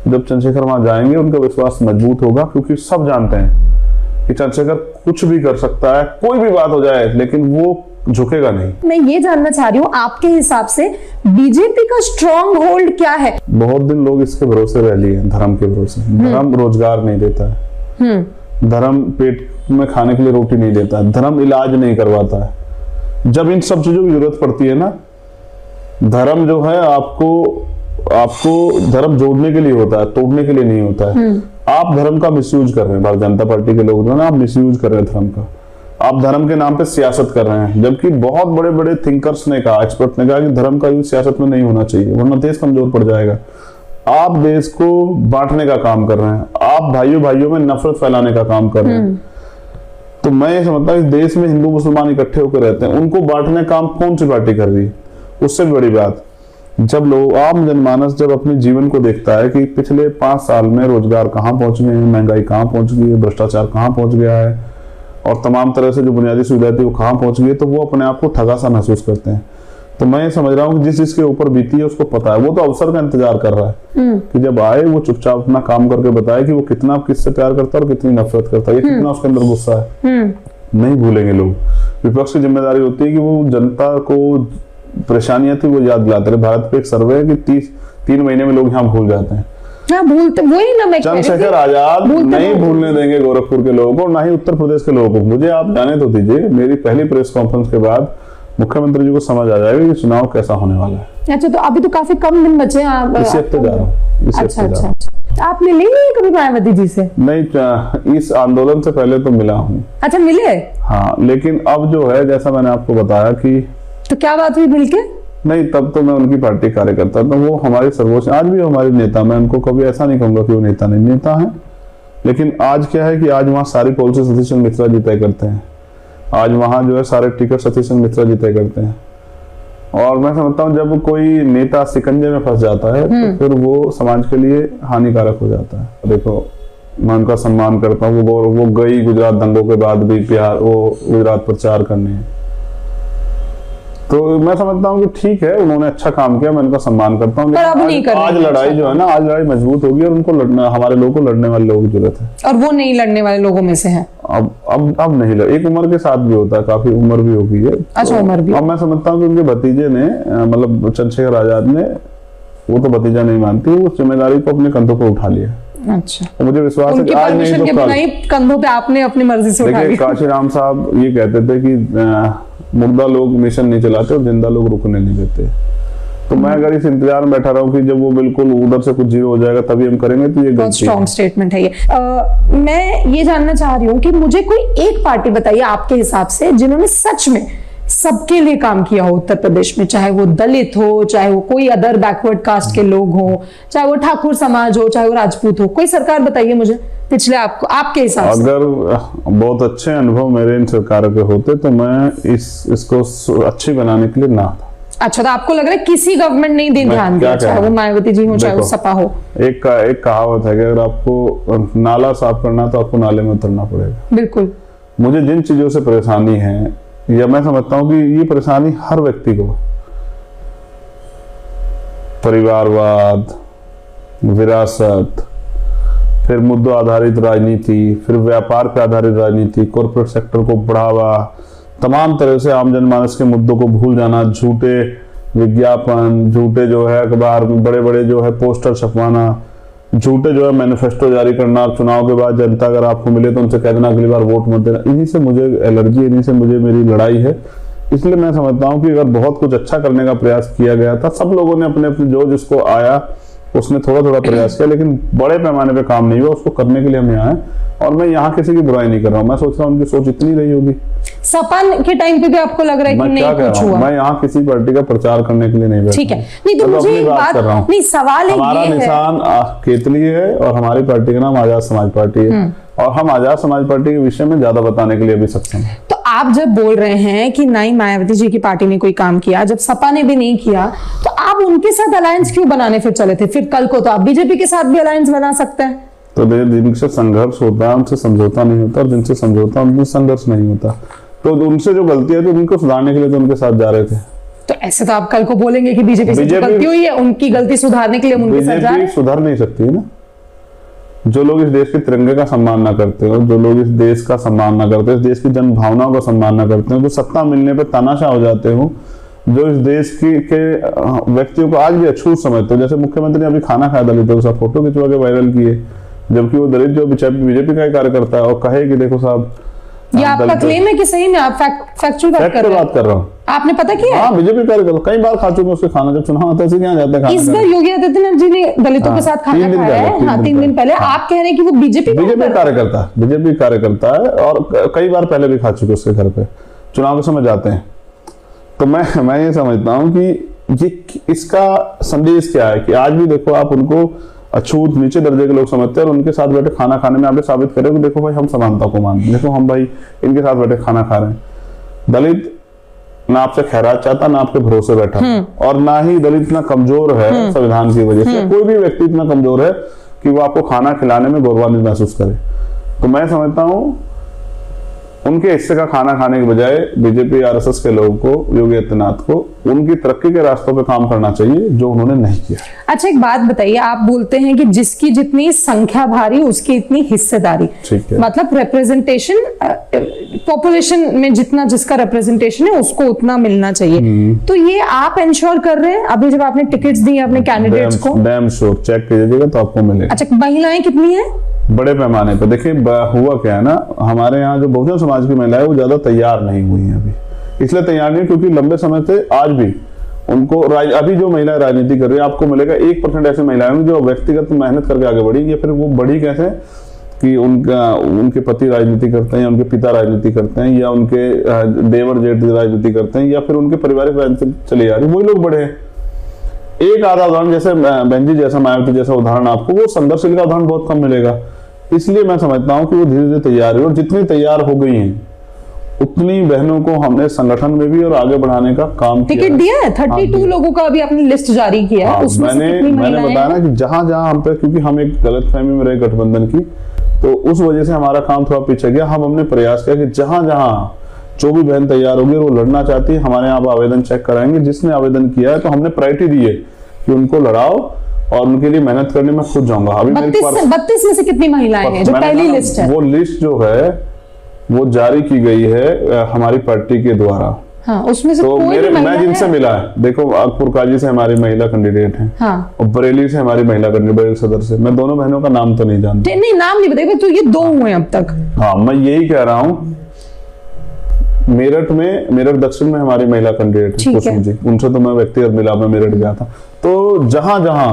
जब चंद्रशेखर वहां जाएंगे उनका विश्वास मजबूत होगा, क्योंकि सब जानते हैं कि चंद्रशेखर कुछ भी कर सकता है, कोई भी बात हो जाए, लेकिन वो झुकेगा नहीं। मैं ये जानना चाह रही हूँ आपके हिसाब से बीजेपी का स्ट्रॉन्ग होल्ड क्या है? बहुत दिन लोग इसके भरोसे रह लिए हैं, धर्म के भरोसे। धर्म रोजगार नहीं देता है, धर्म पेट में खाने के लिए रोटी नहीं देता है, धर्म इलाज नहीं करवाता है। जब इन सब चीजों की जरूरत पड़ती है ना, धर्म जो है आपको धर्म जोड़ने के लिए होता है, तोड़ने के लिए नहीं होता है। आप धर्म का मिसयूज कर रहे हैं, भारतीय जनता पार्टी के लोग जो है ना, आप मिसयूज कर रहे हैं धर्म का, आप धर्म के नाम पे सियासत कर रहे हैं, जबकि बहुत बड़े बड़े थिंकर्स ने कहा, एक्सपर्ट ने कहा कि धर्म का यूज सियासत में नहीं होना चाहिए, वरना देश कमजोर पड़ जाएगा। आप देश को बांटने का काम कर रहे हैं, आप भाइयों भाइयों में नफरत फैलाने का काम कर रहे हैं। तो मैं ये समझता हूँ देश में हिंदू मुसलमान इकट्ठे होकर रहते हैं, उनको बांटने का काम कौन सी पार्टी कर रही है? उससे भी बड़ी बात, जब लोग आम जनमानस जब अपने जीवन को देखता है कि पिछले 5 साल में रोजगार कहाँ पहुंच गए हैं, महंगाई कहाँ पहुंच गई है, भ्रष्टाचार कहाँ पहुंच गया है और तमाम तरह से जो बुनियादी सुविधाएं थी वो कहाँ पहुंच गई है, तो वो अपने आप को ठगा सा महसूस करते हैं। तो मैं ये समझ रहा हूँ कि जिस जिसके ऊपर बीती है उसको पता है, वो तो अवसर का इंतजार कर रहा है कि जब आए वो चुपचाप अपना काम करके बताए कि वो कितना किससे प्यार करता है और कितनी नफरत करता है, ये कितना उसके अंदर गुस्सा है। नहीं भूलेंगे लोग। विपक्ष की जिम्मेदारी होती है कि वो जनता को परेशानियां थी वो याद दिलाते रहे। भारत पे एक सर्वे है कि 3 महीने में लोग यहाँ भूल जाते हैं। भूलते वही ना, मैं चंद्रशेखर आजाद नहीं भूलने देंगे गोरखपुर के लोगों को, ना ही उत्तर प्रदेश के लोगों को। मुझे आप जाने तो दीजिए, मेरी पहली प्रेस कॉन्फ्रेंस के बाद मुख्यमंत्री जी को समझ आ जाएगा कि चुनाव कैसा होने वाला है। अच्छा, तो अभी तो काफी कम दिन बचे हैं। इसी हफ्ते जा रहा हूँ। अच्छा, आप मिले कभी मायावती जी से? नहीं, इस आंदोलन से पहले तो मिला हूँ। अच्छा, मिले? हाँ, लेकिन अब जो है जैसा मैंने आपको बताया कि तो क्या बात हुई मिलके? नहीं, तब तो मैं उनकी पार्टी कार्यकर्ता था, वो हमारे सर्वोच्च, आज भी हमारे नेता। मैं उनको कभी ऐसा नहीं कहूंगा कि वो नेता नहीं, नेता है। लेकिन आज क्या है कि आज वहाँ सारी पॉलिसी सतीश चंद्र मिश्रा जी तय करते हैं। आज वहाँ जो है सारे टिकट सतीश चंद्र मिश्रा जी तय करते हैं। और मैं समझता हूँ जब कोई नेता शिकंजे में फंस जाता है तो फिर वो समाज के लिए हानिकारक हो जाता है। देखो, मैं उनका सम्मान करता हूँ। वो गई गुजरात दंगों के बाद भी वो गुजरात प्रचार करने, तो मैं समझता हूँ कि ठीक है, उन्होंने अच्छा काम किया, मैं उनका सम्मान करता हूँ। आज लड़ाई जो है ना, आज लड़ाई मजबूत होगी और उनको लड़ना, हमारे लोगों को लड़ने वाले लोगों की जरूरत है, और वो नहीं लड़ने वाले लोगों में से है। अब नहीं लड़, एक उम्र के साथ भी होता है, काफी उम्र भी हो गई है। अच्छा, उम्र भी। अब मैं समझता हूँ कि उनके भतीजे ने, मतलब चंद्रशेखर आजाद ने, वो तो भतीजा नहीं मानती, वो जिम्मेदारी को अपने कंधों पर उठा लिया। अच्छा, तो मुझे विश्वास है कि आज नहीं तो कल कंधों पे आपने अपनी मर्जी से उठा लिया। काशीराम साहब ये कहते थे कि मुर्दा लोग मिशन नहीं चलाते और जिंदा लोग रुकने नहीं देते। तो मैं अगर इस इंतजार में बैठा रहा हूँ कि जब वो बिल्कुल उधर से कुछ जीरो हो जाएगा तभी हम करेंगे, तो ये बहुत स्ट्रॉन्ग स्टेटमेंट है ये। मैं ये जानना चाह रही हूँ कि मुझे कोई एक पार्टी बताइए आपके हिसाब से जिन्होंने सच में सबके लिए काम किया हो उत्तर प्रदेश में, चाहे वो दलित हो, चाहे वो कोई अदर बैकवर्ड कास्ट के लोग हो, चाहे वो ठाकुर समाज हो, चाहे वो राजपूत हो। कोई सरकार बताइए मुझे पिछले आपके हिसाब से। अगर बहुत अच्छे अनुभव मेरे इन सरकारों के होते तो मैं इसको अच्छी बनाने के लिए ना था। अच्छा, तो आपको लग रहा है किसी गवर्नमेंट ने ध्यान दिया, चाहे वो मायावती जी हो, चाहे वो सपा हो? एक कहावत है कि अगर आपको नाला साफ करना तो आपको नाले में उतरना पड़ेगा। बिल्कुल। मुझे जिन चीजों से परेशानी है, या मैं समझता हूँ कि ये परेशानी हर व्यक्ति को, परिवारवाद, विरासत, फिर मुद्दों आधारित राजनीति, फिर व्यापार पे आधारित राजनीति, कॉर्पोरेट सेक्टर को बढ़ावा, तमाम तरह से आम जनमानस के मुद्दों को भूल जाना, झूठे विज्ञापन, झूठे जो है अखबार में बड़े बड़े जो है पोस्टर छपवाना, झूठे जो है मैनिफेस्टो जारी करना, चुनाव के बाद जनता अगर आपको मिले तो उनसे कह देना अगली बार वोट मत देना। इन्हीं से मुझे एलर्जी, इन्हीं से मुझे मेरी लड़ाई है। इसलिए मैं समझता हूँ कि अगर बहुत कुछ अच्छा करने का प्रयास किया गया था, सब लोगों ने अपने अपने जो जिसको आया उसने थोड़ा थोड़ा प्रयास किया, लेकिन बड़े पैमाने पे काम नहीं हुआ। उसको करने के लिए हम यहाँ हैं और मैं यहाँ किसी की बुराई नहीं कर रहा हूँ। मैं सोच रहा हूँ उनकी सोच इतनी रही होगी। सपा के टाइम पे भी आपको लग रहा है कि मैं क्या नहीं कह कुछ रहा हूँ, हुआ? मैं यहाँ किसी पार्टी का प्रचार करने के लिए नहीं बैठा। ठीक है, नहीं तो मैं मुझे अपनी एक बात कर रहा हूँ। नहीं, सवाल है हमारा ये है निशान केतली है और हमारी पार्टी का नाम आजाद समाज पार्टी है और हम आजाद समाज पार्टी के विषय में ज्यादा बताने के लिए भी सक्षम हैं। तो आप जब बोल रहे हैं कि नहीं मायावती जी की पार्टी ने कोई काम किया, जब सपा ने भी नहीं किया, तो आप उनके साथ अलायंस क्यों बनाने फिर चले थे? फिर कल को तो आप बीजेपी के साथ भी अलायंस बना सकते हैं। तो जिनसे संघर्ष होता है उनसे समझौता नहीं होता और जिनसे समझौता उनसे संघर्ष नहीं होता। तो उनसे जो गलती है तो उनको सुधारने के लिए तो उनके साथ जा रहे थे। तो ऐसे तो आप कल को बोलेंगे कि बीजेपी से जो गलती हुई है उनकी गलती सुधारने के लिए हम उनके साथ जा रहे बीजेपी हैं। सुधर नहीं सकती ना। जो लोग इस देश के तिरंगे का सम्मान ना करते हो, जो लोग इस देश का सम्मान ना करते हो, इस देश की जन भावनाओं का सम्मान ना करते हो, जो सत्ता मिलने पर तानाशाह हो जाते हो, जो इस देश के व्यक्तियों को आज भी अछूत समझते हो। जैसे मुख्यमंत्री ने अभी खाना खाया दलितों के साथ, फोटो खिंचवा के वायरल किए, जबकि वो दलित जो बीजेपी का ही कार्यकर्ता है और कहे कि देखो साहब ये आपका क्लेम है कि सही में आप फैक्चुअल बात कर रहे हैं? बात कर रहा हूँ। आपने पता किया? हाँ, बीजेपी कार्यकर्ता कई बार खा चुके उसके खाना, जब चुनाव आता है क्या जाते हैं इस बार योगी आदित्यनाथ जी ने दलितों के साथ खाना खाया है। हाँ, 3 दिन पहले। आप कह रहे हैं कि वो बीजेपी कार्यकर्ता है और कई बार पहले भी खा चुके उसके घर पे, चुनाव के समय जाते हैं। तो मैं ये समझता हूँ कि ये इसका संदेश क्या है कि आज भी देखो आप उनको अछूत नीचे दर्जे के लोग समझते हैं और उनके साथ बैठे खाना खाने में आप साबित करें कि देखो भाई हम समानता को मानते हैं, देखो हम भाई इनके साथ बैठे खाना खा रहे हैं। दलित ना आपसे खैरात चाहता, ना आपके भरोसे बैठा, और ना ही दलित इतना कमजोर है संविधान की वजह से, कोई भी व्यक्ति इतना कमजोर है कि वो आपको खाना खिलाने में गौरवान्वित महसूस करे। तो मैं समझता हूँ उनके हिस्से का खाना खाने के बजाय बीजेपी आरएसएस के लोगों को, योगी आदित्यनाथ को उनकी तरक्की के रास्तों पे काम करना चाहिए, जो उन्होंने नहीं किया। अच्छा, एक बात बताइए, आप बोलते हैं कि जिसकी जितनी संख्या भारी उसकी इतनी हिस्सेदारी। ठीक है। मतलब रिप्रेजेंटेशन, पॉपुलेशन में जितना जिसका रिप्रेजेंटेशन है उसको उतना मिलना चाहिए। तो ये आप इंश्योर कर रहे हैं? अभी जब आपने टिकट्स दी अपने कैंडिडेट्स को, डैम श्योर चेक कीजिएगा तो आपको मिलेगा। अच्छा, महिलाएं कितनी है? बड़े पैमाने पर देखिए, हुआ क्या है ना, हमारे यहाँ जो बहुजन समाज की महिलाएं वो ज्यादा तैयार नहीं हुई हैं अभी। इसलिए तैयार नहीं क्योंकि लंबे समय से आज भी उनको अभी जो महिलाएं राजनीति कर रही है, आपको मिलेगा 1% ऐसी महिलाएं जो व्यक्तिगत मेहनत करके आगे बढ़ी, या फिर वो बढ़ी कैसे कि उनके पति राजनीति करते हैं, या उनके पिता राजनीति करते हैं, या उनके देवर जेठ राजनीति करते हैं, या फिर उनके पारिवारिक राजनीति चली जा रही है, वही लोग बढ़े हैं। एक आधा उदाहरण जैसे बहन जी जैसा, मायावती जैसा उदाहरण आपको वो संघर्षशील का उदाहरण बहुत कम मिलेगा। इसलिए मैं समझता हूँ कि वो धीरे धीरे तैयार है और जितनी तैयार हो गई हैं उतनी बहनों को हमने संगठन में भी और आगे बढ़ाने का काम किया। टिकट दिया है 32 लोगों का अभी आपने लिस्ट जारी किया है। उसमें मैंने बताया ना कि जहां जहां हम पे, क्योंकि हम एक गलतफहमी में रहे गठबंधन की, तो उस वजह से हमारा काम थोड़ा पीछे गया। हमने प्रयास किया कि जहां जहां जो भी बहन तैयार होगी और वो लड़ना चाहती है, हमारे यहाँ आवेदन चेक कराएंगे। जिसने आवेदन किया है तो हमने प्रायोरिटी दी है कि उनको लड़ाओ और उनके लिए मेहनत करने में खुद जाऊंगा। अभी 32 में से कितनी महिलाएं हैं? जो पहली लिस्ट है, वो लिस्ट जो है वो जारी की गई है हमारी पार्टी के द्वारा। हाँ, उसमें से तो कोई भी मैं जिनसे मिला है, देखो अकपुर काजी से हमारी महिला कैंडिडेट है, हाँ, और बरेली से हमारी महिला कैंडिडेट, बरेली सदर से। मैं दोनों बहनों का नाम तो नहीं जानता। नहीं, नाम नहीं बताइए, तो ये 2 हुए अब तक। हाँ, मैं यही कह रहा हूँ। मेरठ दक्षिण में हमारी महिला कैंडिडेट है कुसुम जी, उनसे तो मैं व्यक्तिगत मिला, मैं मेरठ गया था। तो जहां जहां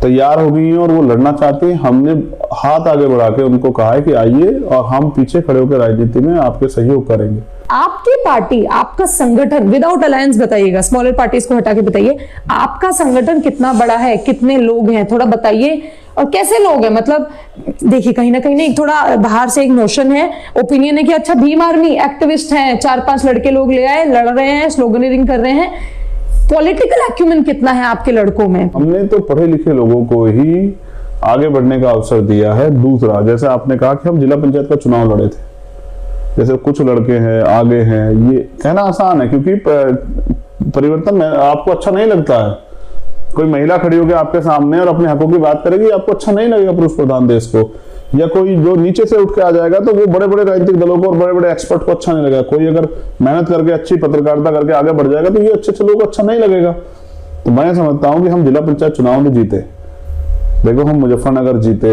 तैयार हो गई हैं और वो लड़ना चाहती हैं, हमने हाथ आगे बढ़ा के उनको कहा है कि आइए और हम पीछे खड़े होकर राजनीति में आपके सहयोग करेंगे। आपकी पार्टी, आपका संगठन, विदाउट अलायंस बताइएगा, स्मॉलर पार्टीज को हटा के बताइए, आपका संगठन कितना बड़ा है, कितने लोग हैं, थोड़ा बताइए। और कैसे लोग हैं? मतलब देखिए, कहीं ना कहीं थोड़ा बाहर से एक नोशन है, ओपिनियन है कि अच्छा भीम आर्मी एक्टिविस्ट हैं, 4-5 लड़के लोग ले आए, लड़ रहे हैं, स्लोगनिंग कर रहे हैं। पॉलिटिकल एक्यूमेंट कितना है आपके लड़कों में? हमने तो पढ़े लिखे लोगों को ही आगे बढ़ने का अवसर दिया है। दूसरा, जैसे आपने कहा कि हम जिला पंचायत का चुनाव लड़े थे, जैसे कुछ लड़के हैं आगे हैं, ये कहना आसान है क्योंकि परिवर्तन आपको अच्छा नहीं लगता है। कोई महिला खड़ी होगी आपके सामने और अपने हकों की बात करेगी, आपको अच्छा नहीं लगेगा पुरुष प्रधान देश को। या कोई जो नीचे से उठ के आ जाएगा तो वो बड़े बड़े राजनीतिक दलों को और बड़े बड़े एक्सपर्ट को अच्छा नहीं लगेगा। कोई अगर मेहनत करके अच्छी पत्रकारिता करके आगे बढ़ जाएगा तो ये अच्छे लोगों को अच्छा नहीं लगेगा। तो मैं समझता हूँ कि हम जिला पंचायत चुनाव में जीते। देखो, हम मुजफ्फरनगर जीते,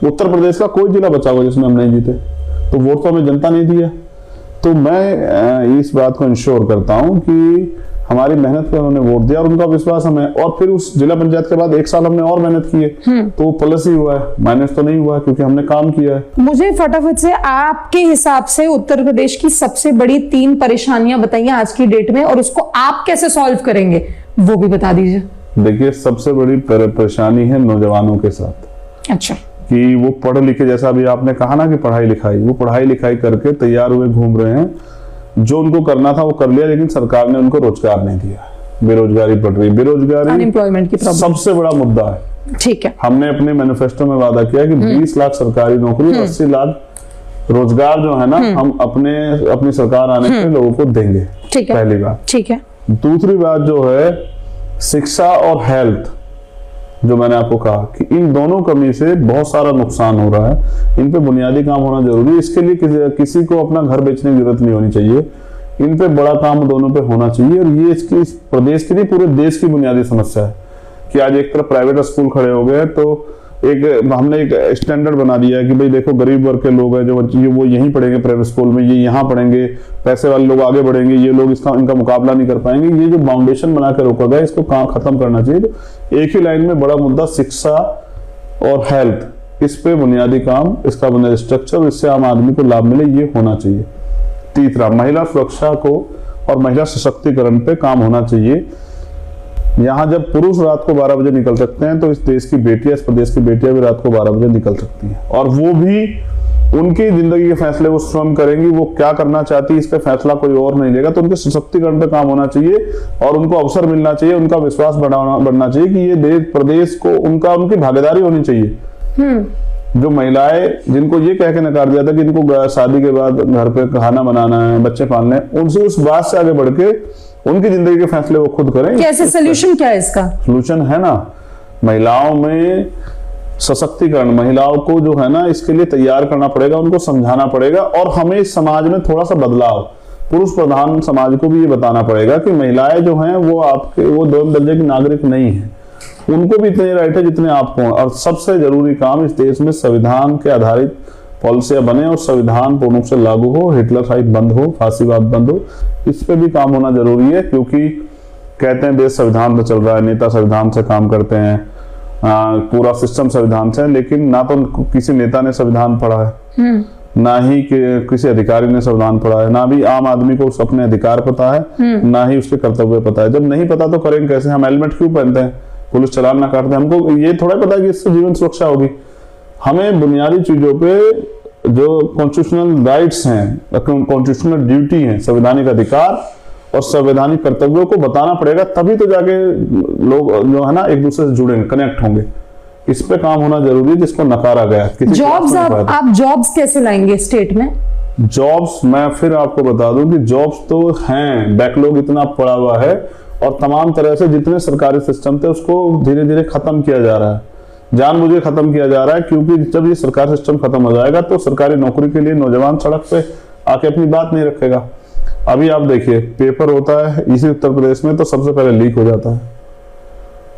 उत्तर प्रदेश का कोई जिला बचा हुआ जिसमें हम नहीं जीते, तो वोट तो हमें जनता नहीं दिया। तो मैं इस बात को इंश्योर करता हूं कि हमारी मेहनत पे उन्होंने वोट दिया और उनका विश्वास हमें, और फिर उस जिला पंचायत के बाद 1 साल हमने और मेहनत की है, तो प्लस ही हुआ है, माइनस तो नहीं हुआ है, क्योंकि हमने काम किया है। मुझे फटाफट से आपके हिसाब से उत्तर प्रदेश की सबसे बड़ी 3 परेशानियां बताइए आज की डेट में, और उसको आप कैसे सॉल्व करेंगे वो भी बता दीजिए। देखिए, सबसे बड़ी परेशानी है नौजवानों के साथ। अच्छा। कि वो पढ़ लिखे, जैसा अभी आपने कहा ना कि पढ़ाई लिखाई, वो पढ़ाई लिखाई करके तैयार हुए घूम रहे हैं, जो उनको करना था वो कर लिया, लेकिन सरकार ने उनको रोजगार नहीं दिया। बेरोजगारी बढ़ रही, बेरोजगारी अनएम्प्लॉयमेंट की प्रॉब्लम सबसे बड़ा मुद्दा है। ठीक है। हमने अपने मैनिफेस्टो में वादा किया कि 20 लाख सरकारी नौकरी, 80 लाख रोजगार जो है ना, हम अपनी सरकार आने पे लोगों को देंगे। ठीक है। पहली बात। ठीक है। दूसरी बात जो है शिक्षा और हेल्थ, जो मैंने आपको कहा कि इन दोनों कमी से बहुत सारा नुकसान हो रहा है, इन पे बुनियादी काम होना जरूरी है। इसके लिए किसी को अपना घर बेचने की जरूरत नहीं होनी चाहिए, इन पे बड़ा काम दोनों पे होना चाहिए। और ये इसकी इस प्रदेश की नहीं, पूरे देश की बुनियादी समस्या है कि आज एक तरफ प्राइवेट स्कूल खड़े हो गए, तो हमने एक स्टैंडर्ड बना दिया है कि भाई देखो, गरीब वर्ग के लोग हैं जो बच्चे, वो यहीं पढ़ेंगे प्राइवेट स्कूल में, ये यहाँ पढ़ेंगे, पैसे वाले लोग आगे बढ़ेंगे, ये लोग इनका मुकाबला नहीं कर पाएंगे। ये जो बाउंडेशन बना कर रोका गया, इसको खत्म करना चाहिए। तो एक ही लाइन में बड़ा मुद्दा शिक्षा और हेल्थ, इस पे बुनियादी काम, इसका बुनियादी स्ट्रक्चर, इससे आम आदमी को लाभ मिले, ये होना चाहिए। तीसरा, महिला सुरक्षा को और महिला सशक्तिकरण पे काम होना चाहिए। यहाँ जब पुरुष रात को 12 बजे निकल सकते हैं, तो इस देश की बेटियां, इस प्रदेश की बेटियां भी रात को 12 बजे निकल सकती हैं, और वो भी उनकी जिंदगी के फैसले वो स्वयं करेंगी। वो क्या करना चाहती है, इस पे फैसला कोई और नहीं लेगा। तो उनके सशक्तिकरण पे काम होना चाहिए और उनको अवसर मिलना चाहिए, उनका विश्वास बढ़ना चाहिए कि ये देश प्रदेश को उनकी भागीदारी होनी चाहिए। जो महिलाएं, जिनको ये कह के नकार दिया था कि इनको शादी के बाद घर पे खाना बनाना है, बच्चे पालने हैं, उनसे उस बात से आगे बढ़ के उनकी जिंदगी के फैसले वो खुद करें। कैसे सोल्यूशन क्या है इसका? सोल्यूशन है ना, महिलाओं में सशक्तिकरण, महिलाओं को जो है ना, इसके लिए तैयार करना पड़ेगा, उनको समझाना पड़ेगा। और हमें इस समाज में थोड़ा सा बदलाव, पुरुष प्रधान समाज को भी ये बताना पड़ेगा कि महिलाएं जो हैं वो 2 दर्जे की नागरिक नहीं है, उनको भी इतने राइट है जितने आपको हैं। और सबसे जरूरी काम, इस देश में संविधान के आधारित पॉलिसियां बने और संविधान पूर्ण रूप से लागू हो, हिटलरसाइड बंद हो, फांसीवाद बंद हो, इस पे भी काम होना जरूरी है। क्योंकि कहते हैं देश संविधान पे चल रहा है, नेता संविधान से काम करते हैं, पूरा सिस्टम संविधान से, लेकिन ना तो किसी नेता ने संविधान पढ़ा है, ना ही किसी अधिकारी ने संविधान पढ़ा है, ना भी आम आदमी को अपने अधिकार पता है, ना ही उसके कर्तव्य पता है। जब नहीं पता तो करेंगे कैसे? हम हेलमेट क्यों पहनते हैं, पुलिस चालान ना काटते हैं? हमको ये थोड़ा पता है कि इससे जीवन सुरक्षा होगी। हमें बुनियादी चीजों पे जो कॉन्स्टिट्यूशनल राइट्स हैं, कॉन्स्टिट्यूशनल ड्यूटी है, संवैधानिक अधिकार और संवैधानिक कर्तव्यों को बताना पड़ेगा, तभी तो जाके लोग जो है ना एक दूसरे से जुड़ेंगे, कनेक्ट होंगे। इस पे काम होना जरूरी है, जिसको नकारा गया। जॉब्स, आप जॉब्स कैसे लाएंगे स्टेट में? जॉब्स, मैं फिर आपको बता दूं कि जॉब्स तो हैं, बैकलॉग इतना पड़ा हुआ है, और तमाम तरह से जितने सरकारी सिस्टम थे उसको धीरे धीरे खत्म किया जा रहा है, जानबूझे खत्म किया जा रहा है। क्योंकि जब ये सरकारी सिस्टम खत्म हो जाएगा तो सरकारी नौकरी के लिए नौजवान सड़क पे आके अपनी बात नहीं रखेगा। अभी आप देखिए, पेपर होता है इसी उत्तर प्रदेश में, तो सबसे पहले लीक हो जाता है।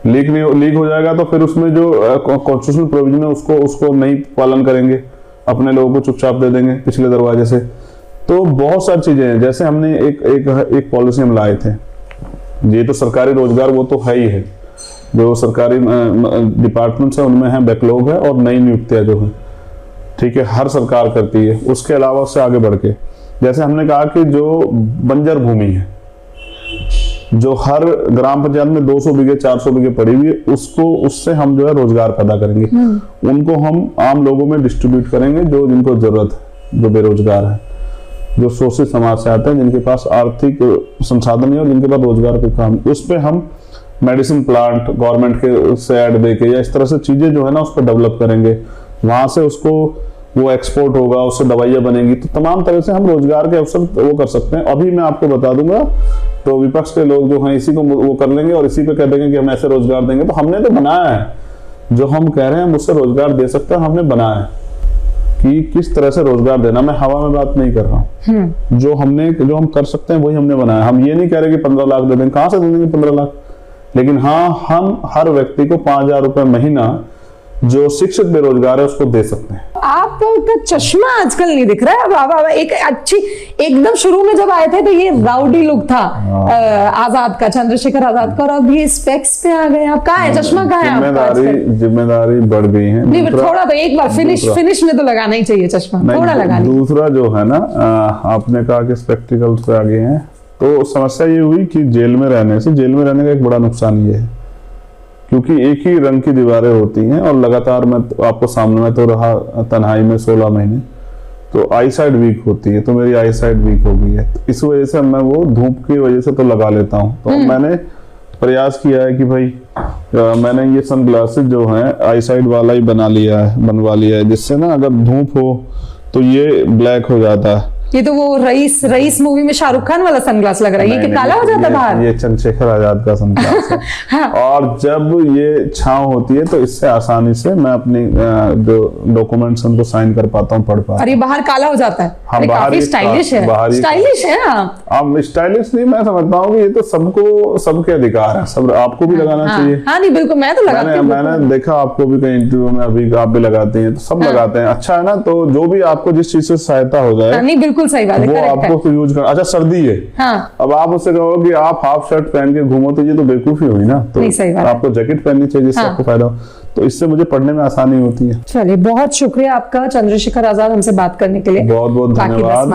लीक हो जाएगा तो फिर उसमें जो कॉन्स्टिट्यूशनल प्रोविजन है उसको नहीं पालन करेंगे, अपने लोगों को चुपचाप दे देंगे पिछले दरवाजे से। तो बहुत सारी चीजें हैं। जैसे हमने एक पॉलिसी हम लाए थे, ये तो सरकारी रोजगार वो तो है ही है, जो सरकारी डिपार्टमेंट्स है उनमें है बैकलॉग है, और नई नियुक्तियां जो है, ठीक है, हर सरकार करती है। उसके अलावा उससे आगे बढ़ के जैसे हमने कहा कि जो बंजर भूमि है, जो हर ग्राम पंचायत में 200 बीघे 400 बीघे पड़ी हुई है, उससे हम जो है रोजगार पैदा करेंगे। उनको हम आम लोगों में डिस्ट्रीब्यूट करेंगे, जो जिनको जरूरत है, जो बेरोजगार है, जो शोषित समाज से आते हैं, जिनके पास आर्थिक संसाधन नहीं और जिनके पास रोजगार के काम, उस पर हम मेडिसिन प्लांट गवर्नमेंट के से ऐड देके या इस तरह से चीजें जो है ना उसको डेवलप करेंगे। वहां से उसको वो एक्सपोर्ट होगा, उससे दवाइयां बनेंगी। तो तमाम तरह से हम रोजगार के अवसर वो कर सकते हैं। अभी मैं आपको बता दूंगा, तो विपक्ष के लोग जो हैं इसी को वो कर लेंगे और इसी पे कह देंगे कि हम ऐसे रोजगार देंगे। तो हमने तो बनाया है, जो हम कह रहे हैं मुझसे रोजगार दे सकते हैं, हमने बनाया है कि किस तरह से रोजगार देना। मैं हवा में बात नहीं कर रहा हूँ, जो हम कर सकते हैं वही हमने बनाया। हम ये नहीं कह रहे कि 15 लाख दे देंगे, कहां से दे देंगे 15 लाख, लेकिन हाँ, हम हर व्यक्ति को 5,000 रुपए महीना जो शिक्षित बेरोजगार है उसको दे सकते हैं। आपका चश्मा आजकल नहीं दिख रहा है। अब एक अच्छी, एकदम शुरू में जब आए थे तो ये राउडी लुक था आजाद का, चंद्रशेखर आजाद का, और अब ये स्पेक्स पे आ गए। आप कहाँ है चश्मा, कहाँ है आपका? जिम्मेदारी बढ़ गई है। नहीं, थोड़ा तो एक बार फिनिश में तो लगाना ही चाहिए चश्मा, थोड़ा लगा लीजिए। दूसरा जो है ना, आपने कहा कि स्पेक्टिकल्स पे आ गए हैं, तो समस्या ये हुई कि जेल में रहने का एक बड़ा नुकसान ये है, क्योंकि एक ही रंग की दीवारें होती हैं और लगातार मैं आपको सामने में तो रहा तन्हाई में 16 महीने, तो आई साइड वीक होती है, तो मेरी आई साइड वीक हो गई है। तो इस वजह से मैं वो धूप की वजह से तो लगा लेता हूँ। तो मैंने प्रयास किया है कि भाई मैंने ये सनग्लासेस जो हैं आई साइड वाला ही बनवा लिया है, जिससे ना अगर धूप हो तो ये ब्लैक हो जाता है। ये तो वो रईस मूवी में शाहरुख खान वाला सनग्लास लग रहा है, ये कि काला हो जाता है बाहर? ये चंद्रशेखर आजाद का सनग्लास है। हाँ। और जब ये छांव होती है तो इससे आसानी से मैं अपनी जो डॉक्यूमेंट्स उनको साइन कर पाता हूँ, पढ़ पाता हूँ। और ये बाहर काला हो जाता है? हाँ, काफी स्टाइलिश है, स्टाइलिश है। अब स्टाइलिश नहीं, मैं समझता हूँ कि ये तो सबके अधिकार है, सब आपको भी लगाना चाहिए। हाँ नहीं बिल्कुल, मैं तो लगाती हूँ। मैंने देखा आपको भी कहीं इंटरव्यू में, अभी आप भी लगाते हैं, तो सब लगाते हैं, अच्छा है ना। तो जो भी आपको जिस चीज से सहायता हो जाए, नहीं बिल्कुल सही बात है, वो आपको तो यूज करना। अच्छा सर्दी है, हाँ। अब आप उससे कहो कि आप हाफ शर्ट पहन के घूमो, तो ये तो बेवकूफी हुई ना। तो आपको जैकेट पहननी चाहिए जिससे आपको फायदा हो, तो इससे मुझे पढ़ने में आसानी होती है। चलिए, बहुत शुक्रिया आपका चंद्रशेखर आजाद हमसे बात करने के लिए। बहुत बहुत धन्यवाद।